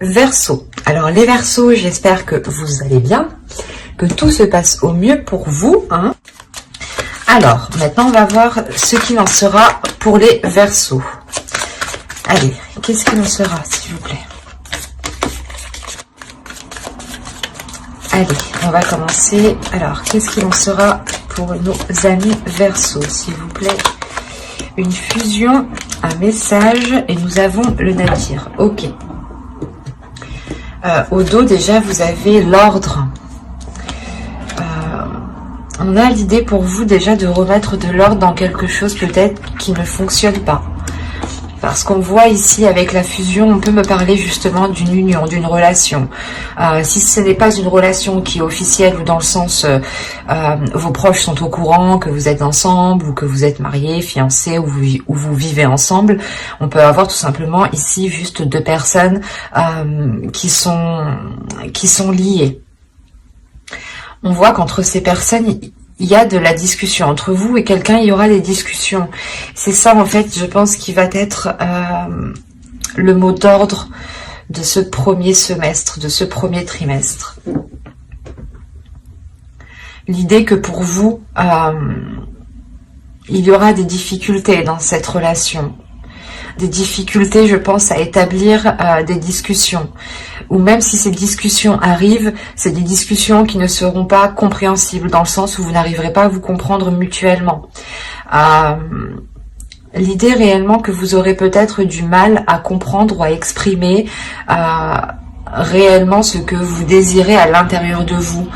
Verseau. Alors les Verseaux, j'espère que vous allez bien, que tout se passe au mieux pour vous, hein. Alors, maintenant on va voir ce qu'il en sera pour les Verseaux. Allez, qu'est-ce qu'il en sera, s'il vous plaît? Allez, on va commencer. Alors, qu'est-ce qu'il en sera pour nos amis Verseaux, s'il vous plaît? Une fusion, un message, et nous avons le Nadir. Ok. Au dos, déjà, vous avez l'ordre. On a l'idée pour vous déjà de remettre de l'ordre dans quelque chose peut-être qui ne fonctionne pas. Parce qu'on voit ici avec la fusion, on peut me parler justement d'une union, d'une relation. Si ce n'est pas une relation qui est officielle ou dans le sens vos proches sont au courant que vous êtes ensemble ou que vous êtes mariés, fiancés ou vous vivez ensemble, on peut avoir tout simplement ici juste deux personnes qui sont liées. On voit qu'entre ces personnes, il y a de la discussion entre vous et quelqu'un, il y aura des discussions. C'est ça, en fait, je pense, qui va être le mot d'ordre de ce premier semestre, de ce premier trimestre. L'idée que pour vous, il y aura des difficultés dans cette relation. Des difficultés, je pense, à établir des discussions. Ou même si ces discussions arrivent, c'est des discussions qui ne seront pas compréhensibles, dans le sens où vous n'arriverez pas à vous comprendre mutuellement. L'idée réellement que vous aurez peut-être du mal à comprendre ou à exprimer réellement ce que vous désirez à l'intérieur de vous.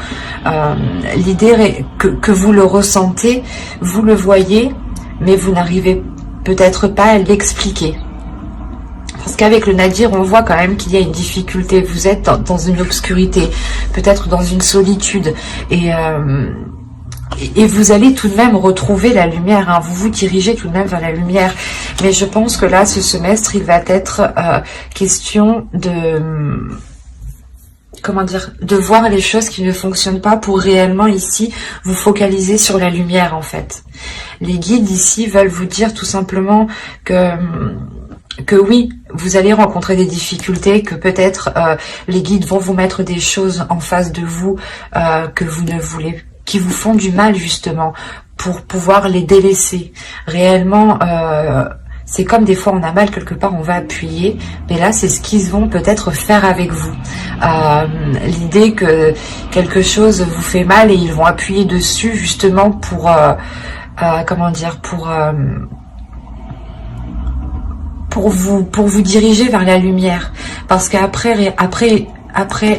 L'idée que vous le ressentez, vous le voyez, mais vous n'arrivez peut-être pas à l'expliquer. Parce qu'avec le Nadir, on voit quand même qu'il y a une difficulté. Vous êtes dans une obscurité, peut-être dans une solitude. Et vous allez tout de même retrouver la lumière. Hein. Vous vous dirigez tout de même vers la lumière. Mais je pense que là, ce semestre, il va être question de... Comment dire, de voir les choses qui ne fonctionnent pas pour réellement ici vous focaliser sur la lumière en fait. Les guides ici veulent vous dire tout simplement que oui, vous allez rencontrer des difficultés, que peut-être les guides vont vous mettre des choses en face de vous que vous ne voulez, qui vous font du mal justement pour pouvoir les délaisser. Réellement, c'est comme des fois on a mal quelque part, on va appuyer, mais là c'est ce qu'ils vont peut-être faire avec vous. L'idée que quelque chose vous fait mal et ils vont appuyer dessus justement pour comment dire, pour vous diriger vers la lumière. Parce qu'après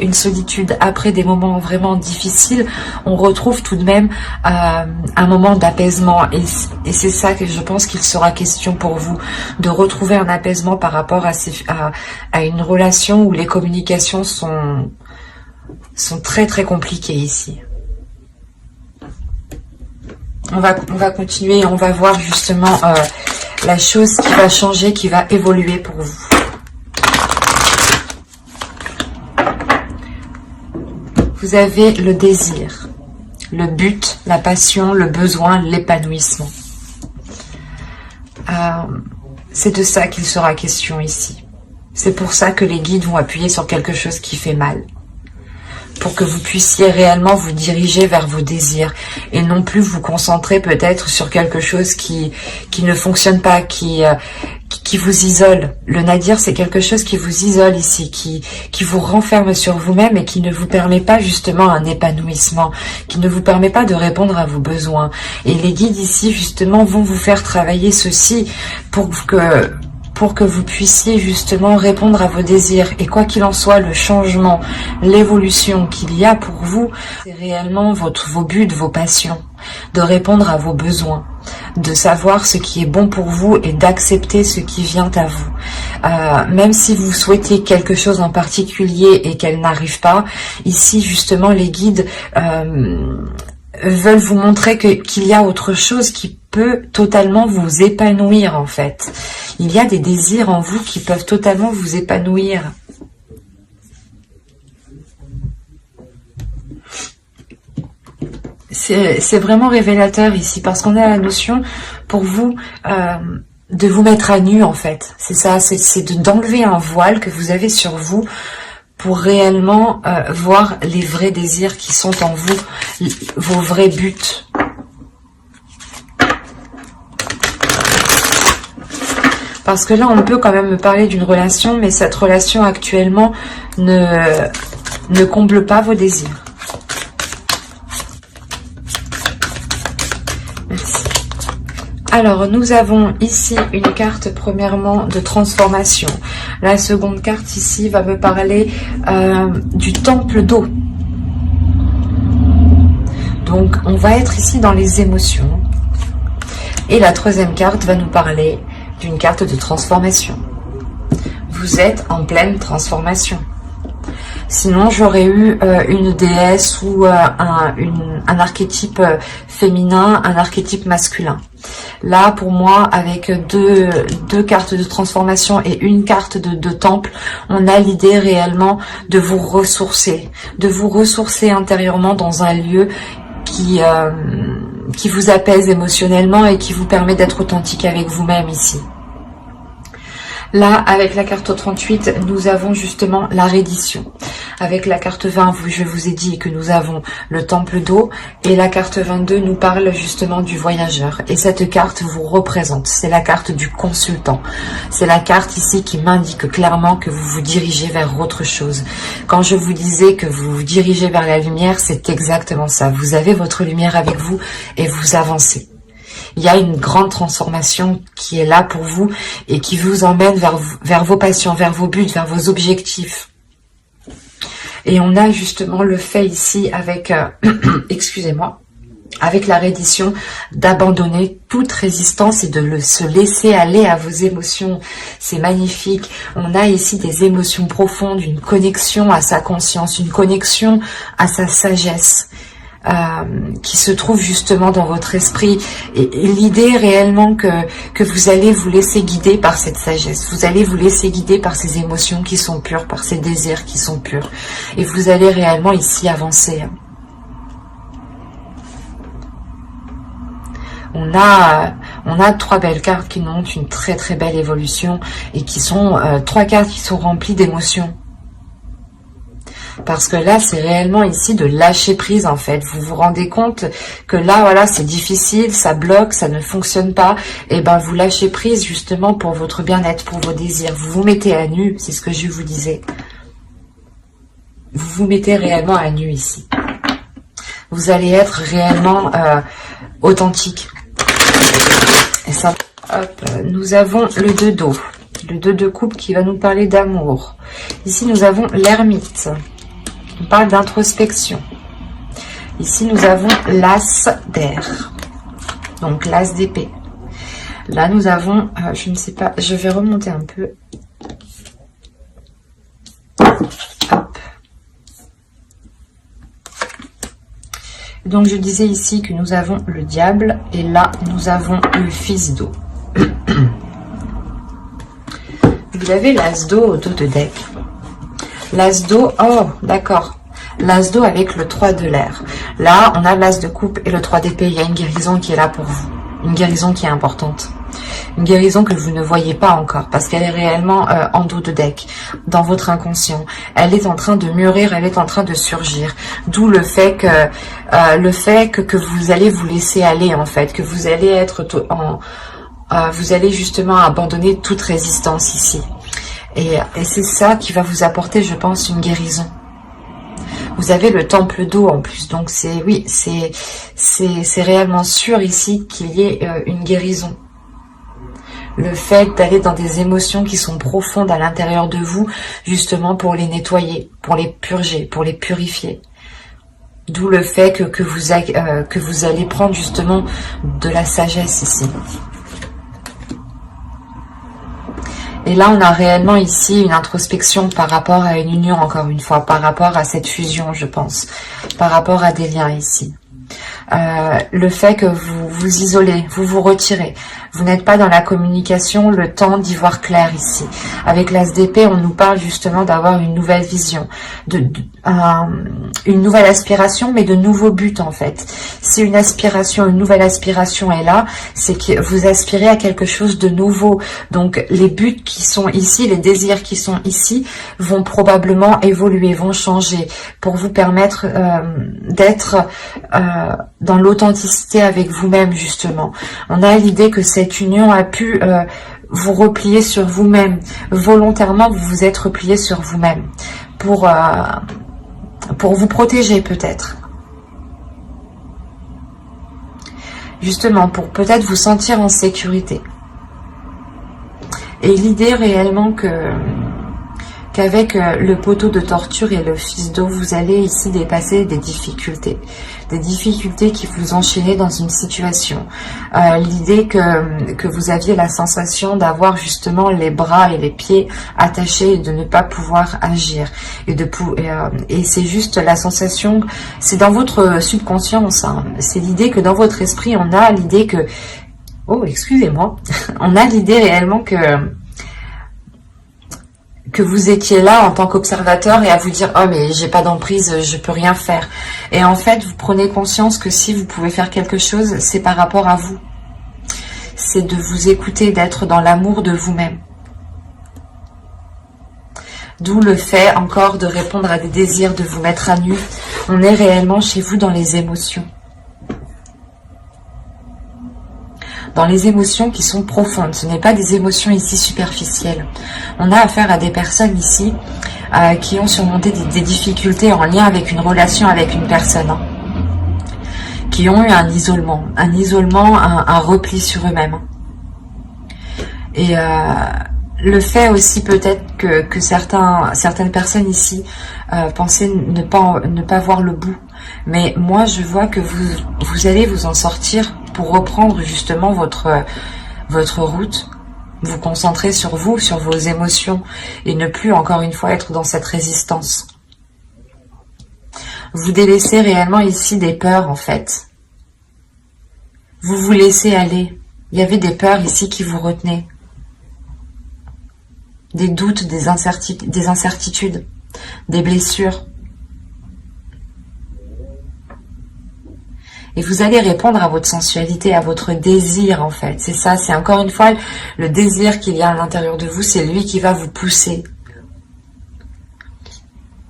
une solitude, après des moments vraiment difficiles, on retrouve tout de même un moment d'apaisement. Et c'est ça que je pense qu'il sera question pour vous, de retrouver un apaisement par rapport à une relation où les communications sont très très compliquées ici. On va continuer et on va voir justement la chose qui va changer, qui va évoluer pour vous. Vous avez le désir, le but, la passion, le besoin, l'épanouissement. C'est de ça qu'il sera question ici. C'est pour ça que les guides vont appuyer sur quelque chose qui fait mal. Pour que vous puissiez réellement vous diriger vers vos désirs et non plus vous concentrer peut-être sur quelque chose qui ne fonctionne pas, qui vous isole. Le Nadir, c'est quelque chose qui vous isole ici, qui vous renferme sur vous-même et qui ne vous permet pas justement un épanouissement, qui ne vous permet pas de répondre à vos besoins. Et les guides ici justement vont vous faire travailler ceci pour que vous puissiez justement répondre à vos désirs. Et quoi qu'il en soit, le changement, l'évolution qu'il y a pour vous, c'est réellement vos buts, vos passions, de répondre à vos besoins, de savoir ce qui est bon pour vous et d'accepter ce qui vient à vous. Même si vous souhaitez quelque chose en particulier et qu'elle n'arrive pas, ici justement les guides veulent vous montrer qu'il y a autre chose qui peut totalement vous épanouir en fait. Il y a des désirs en vous qui peuvent totalement vous épanouir. C'est vraiment révélateur ici parce qu'on a la notion pour vous de vous mettre à nu en fait. C'est ça, c'est d'enlever un voile que vous avez sur vous pour réellement voir les vrais désirs qui sont en vous, vos vrais buts. Parce que là, on peut quand même me parler d'une relation, mais cette relation actuellement ne comble pas vos désirs. Merci. Alors, nous avons ici une carte, premièrement, de transformation. La seconde carte ici va me parler du temple d'eau. Donc, on va être ici dans les émotions. Et la troisième carte va nous parler d'une carte de transformation. Vous êtes en pleine transformation. Sinon, j'aurais eu une déesse ou un archétype féminin, un archétype masculin. Là, pour moi, avec deux cartes de transformation et une carte de temple, on a l'idée réellement de vous ressourcer intérieurement dans un lieu qui vous apaise émotionnellement et qui vous permet d'être authentique avec vous-même ici. Là, avec la carte 38, nous avons justement la reddition. Avec la carte 20, je vous ai dit que nous avons le temple d'eau. Et la carte 22 nous parle justement du voyageur. Et cette carte vous représente. C'est la carte du consultant. C'est la carte ici qui m'indique clairement que vous vous dirigez vers autre chose. Quand je vous disais que vous vous dirigez vers la lumière, c'est exactement ça. Vous avez votre lumière avec vous et vous avancez. Il y a une grande transformation qui est là pour vous et qui vous emmène vers vos passions, vers vos buts, vers vos objectifs. Et on a justement le fait ici avec, excusez-moi, avec la reddition, d'abandonner toute résistance et de se laisser aller à vos émotions. C'est magnifique. On a ici des émotions profondes, une connexion à sa conscience, une connexion à sa sagesse. Qui se trouve justement dans votre esprit, et l'idée réellement que vous allez vous laisser guider par cette sagesse, vous allez vous laisser guider par ces émotions qui sont pures, par ces désirs qui sont purs, et vous allez réellement ici avancer. On a trois belles cartes qui montrent une très très belle évolution et qui sont trois cartes qui sont remplies d'émotions. Parce que là, c'est réellement ici de lâcher prise en fait. Vous vous rendez compte que là, voilà, c'est difficile, ça bloque, ça ne fonctionne pas. Et ben, vous lâchez prise justement pour votre bien-être, pour vos désirs. Vous vous mettez à nu, c'est ce que je vous disais. Vous vous mettez réellement à nu ici. Vous allez être réellement authentique. Et ça, hop, nous avons le 2 d'eau. Le 2 de coupe qui va nous parler d'amour. Ici, nous avons l'ermite. On parle d'introspection. Ici, nous avons l'as d'air. Donc, l'as d'épée. Là, nous avons, je ne sais pas, je vais remonter un peu. Hop. Donc, je disais ici que nous avons le diable. Et là, nous avons le fils d'eau. Vous avez l'as d'eau au dos de deck. L'as d'eau, oh, d'accord. L'as d'eau avec le 3 de l'air. Là, on a l'as de coupe et le 3 d'épée. Il y a une guérison qui est là pour vous. Une guérison qui est importante. Une guérison que vous ne voyez pas encore parce qu'elle est réellement en dos de deck, dans votre inconscient. Elle est en train de mûrir, elle est en train de surgir. D'où le fait que vous allez vous laisser aller en fait, que vous allez être vous allez justement abandonner toute résistance ici. Et c'est ça qui va vous apporter, je pense, une guérison. Vous avez le temple d'eau en plus. Donc c'est réellement sûr ici qu'il y ait une guérison. Le fait d'aller dans des émotions qui sont profondes à l'intérieur de vous, justement pour les nettoyer, pour les purger, pour les purifier. D'où le fait que vous allez prendre justement de la sagesse ici. Et là, on a réellement ici une introspection par rapport à une union, encore une fois, par rapport à cette fusion, je pense, par rapport à des liens ici. le fait que vous vous isolez, vous vous retirez. Vous n'êtes pas dans la communication, le temps d'y voir clair ici. Avec l'As d'épée, on nous parle justement d'avoir une nouvelle vision, une nouvelle aspiration, mais de nouveaux buts en fait. Si une aspiration, une nouvelle aspiration est là, c'est que vous aspirez à quelque chose de nouveau. Donc les buts qui sont ici, les désirs qui sont ici, vont probablement évoluer, vont changer, pour vous permettre d'être dans l'authenticité avec vous-même justement. On a l'idée que cette union a pu vous replier sur vous-même. Volontairement, vous vous êtes replié sur vous-même pour vous protéger peut-être. Justement, pour peut-être vous sentir en sécurité. Et l'idée réellement qu'avec le poteau de torture et le fils d'eau, vous allez ici dépasser des difficultés qui vous enchaînaient dans une situation. L'idée que vous aviez la sensation d'avoir justement les bras et les pieds attachés et de ne pas pouvoir agir. Et c'est juste la sensation, c'est dans votre subconscience, hein. C'est l'idée que dans votre esprit, on a l'idée que... Oh, excusez-moi. On a l'idée réellement que vous étiez là en tant qu'observateur et à vous dire « Oh, mais j'ai pas d'emprise, je peux rien faire. » Et en fait, vous prenez conscience que si vous pouvez faire quelque chose, c'est par rapport à vous. C'est de vous écouter, d'être dans l'amour de vous-même. D'où le fait encore de répondre à des désirs, de vous mettre à nu. On est réellement chez vous dans les émotions. Dans les émotions qui sont profondes. Ce n'est pas des émotions ici superficielles. On a affaire à des personnes ici qui ont surmonté des difficultés en lien avec une relation avec une personne. Hein, qui ont eu un isolement, un repli sur eux-mêmes. Et le fait aussi peut-être que certaines personnes ici pensaient ne pas voir le bout. Mais moi, je vois que vous allez vous en sortir pour reprendre justement votre route, vous concentrer sur vous, sur vos émotions, et ne plus encore une fois être dans cette résistance. Vous délaissez réellement ici des peurs en fait. Vous vous laissez aller. Il y avait des peurs ici qui vous retenaient. Des doutes, des incertitudes, des blessures. Et vous allez répondre à votre sensualité, à votre désir en fait. C'est ça, c'est encore une fois le désir qu'il y a à l'intérieur de vous, c'est lui qui va vous pousser.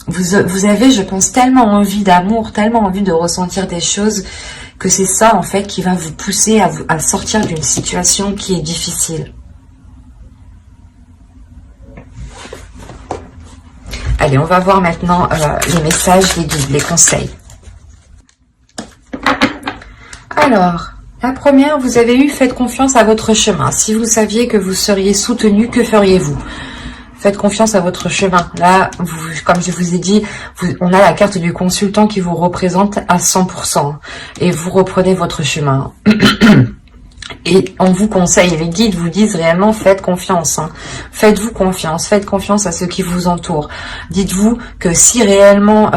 Vous avez, je pense, tellement envie d'amour, tellement envie de ressentir des choses, que c'est ça en fait qui va vous pousser à sortir d'une situation qui est difficile. Allez, on va voir maintenant les messages, les guides, les conseils. Alors, la première, vous avez eu « Faites confiance à votre chemin ». Si vous saviez que vous seriez soutenu, que feriez-vous? Faites confiance à votre chemin. Là, comme je vous ai dit, on a la carte du consultant qui vous représente à 100%. Et vous reprenez votre chemin. Et on vous conseille, les guides vous disent réellement, faites confiance. Hein. Faites-vous confiance, faites confiance à ceux qui vous entourent. Dites-vous que si réellement...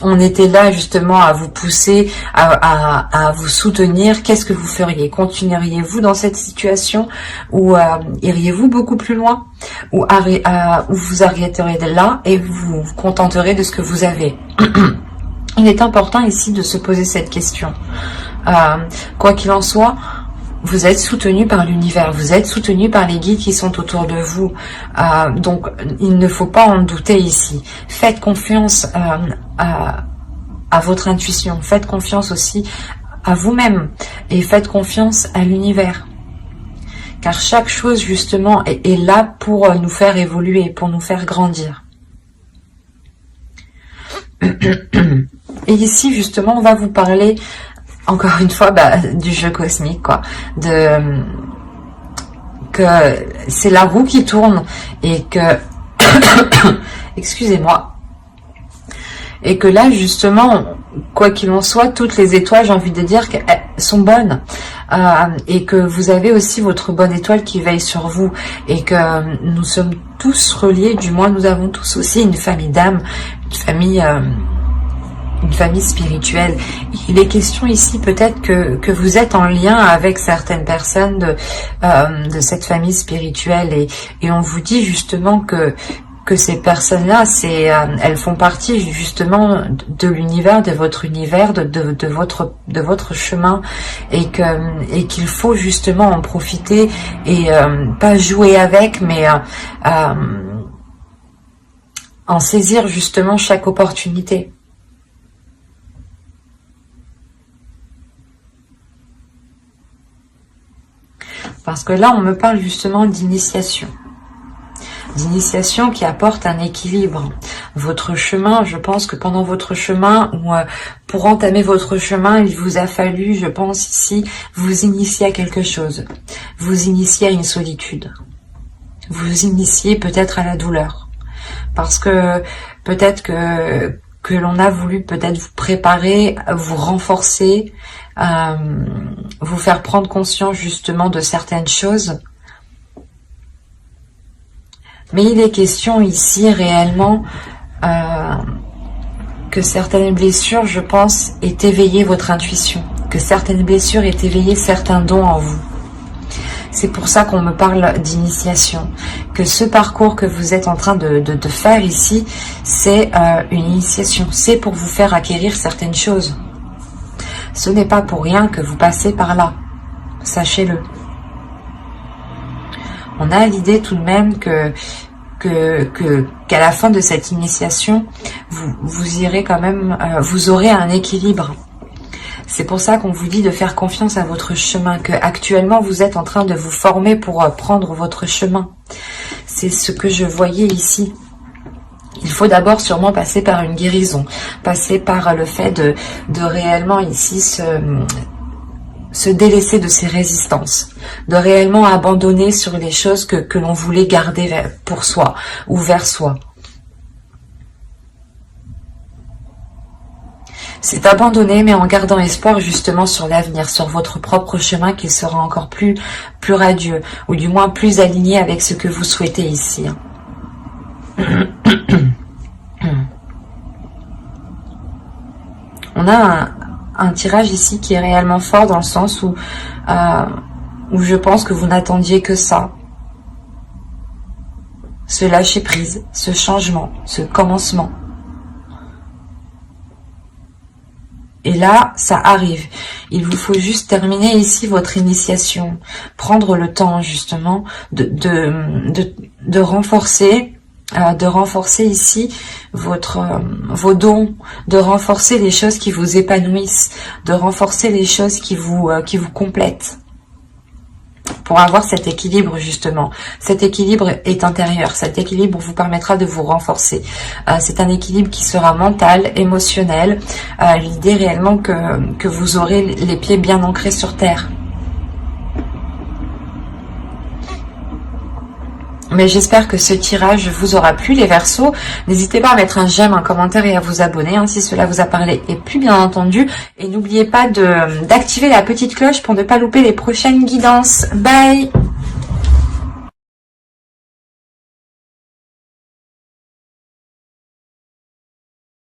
on était là justement à vous pousser, à vous soutenir, qu'est-ce que vous feriez? Continueriez-vous dans cette situation ou iriez-vous beaucoup plus loin? Ou vous arrêteriez là et vous vous contenterez de ce que vous avez? Il est important ici de se poser cette question. Quoi qu'il en soit, vous êtes soutenu par l'univers, vous êtes soutenu par les guides qui sont autour de vous. Donc, il ne faut pas en douter ici. Faites confiance à votre intuition. Faites confiance aussi à vous-même. Et faites confiance à l'univers. Car chaque chose, justement, est là pour nous faire évoluer, pour nous faire grandir. Et ici, justement, on va vous parler... Encore une fois, du jeu cosmique, quoi. Que c'est la roue qui tourne et que... Excusez-moi. Et que là, justement, quoi qu'il en soit, toutes les étoiles, j'ai envie de dire qu'elles sont bonnes. Et que vous avez aussi votre bonne étoile qui veille sur vous. Et que nous sommes tous reliés, du moins nous avons tous aussi une famille d'âme, une famille... une famille spirituelle. Il est question ici peut-être que vous êtes en lien avec certaines personnes de cette famille spirituelle et on vous dit justement que ces personnes-là, elles font partie justement de l'univers, de votre univers, de votre chemin, et qu'il faut justement en profiter et pas jouer avec, mais en saisir justement chaque opportunité. Parce que là, on me parle justement d'initiation. D'initiation qui apporte un équilibre. Votre chemin, je pense que pendant votre chemin, ou pour entamer votre chemin, il vous a fallu, je pense ici, vous initier à quelque chose. Vous initier à une solitude. Vous initier peut-être à la douleur. Parce que peut-être que l'on a voulu peut-être vous préparer, vous renforcer, vous faire prendre conscience justement de certaines choses. Mais il est question ici réellement que certaines blessures, je pense, aient éveillé votre intuition, que certaines blessures aient éveillé certains dons en vous. C'est pour ça qu'on me parle d'initiation, que ce parcours que vous êtes en train de faire ici, c'est une initiation, c'est pour vous faire acquérir certaines choses. Ce n'est pas pour rien que vous passez par là, sachez-le. On a l'idée tout de même qu'à la fin de cette initiation, vous irez quand même, vous aurez un équilibre. C'est pour ça qu'on vous dit de faire confiance à votre chemin, que actuellement vous êtes en train de vous former pour prendre votre chemin. C'est ce que je voyais ici. Il faut d'abord sûrement passer par une guérison, passer par le fait de réellement ici se délaisser de ses résistances, de réellement abandonner sur les choses que l'on voulait garder pour soi ou vers soi. C'est abandonner, mais en gardant espoir justement sur l'avenir, sur votre propre chemin qui sera encore plus radieux, ou du moins plus aligné avec ce que vous souhaitez ici. On a un tirage ici qui est réellement fort dans le sens où je pense que vous n'attendiez que ça. Ce lâcher prise, ce changement, ce commencement. Et là, ça arrive. Il vous faut juste terminer ici votre initiation. Prendre le temps justement de renforcer ici vos dons, de renforcer les choses qui vous épanouissent, de renforcer les choses qui vous complètent. Pour avoir cet équilibre justement. Cet équilibre est intérieur. Cet équilibre vous permettra de vous renforcer. C'est un équilibre qui sera mental, émotionnel. L'idée réellement que vous aurez les pieds bien ancrés sur terre. Mais j'espère que ce tirage vous aura plu les Verseaux. N'hésitez pas à mettre un j'aime, un commentaire et à vous abonner si cela vous a parlé et plu bien entendu. Et n'oubliez pas d'activer la petite cloche pour ne pas louper les prochaines guidances. Bye!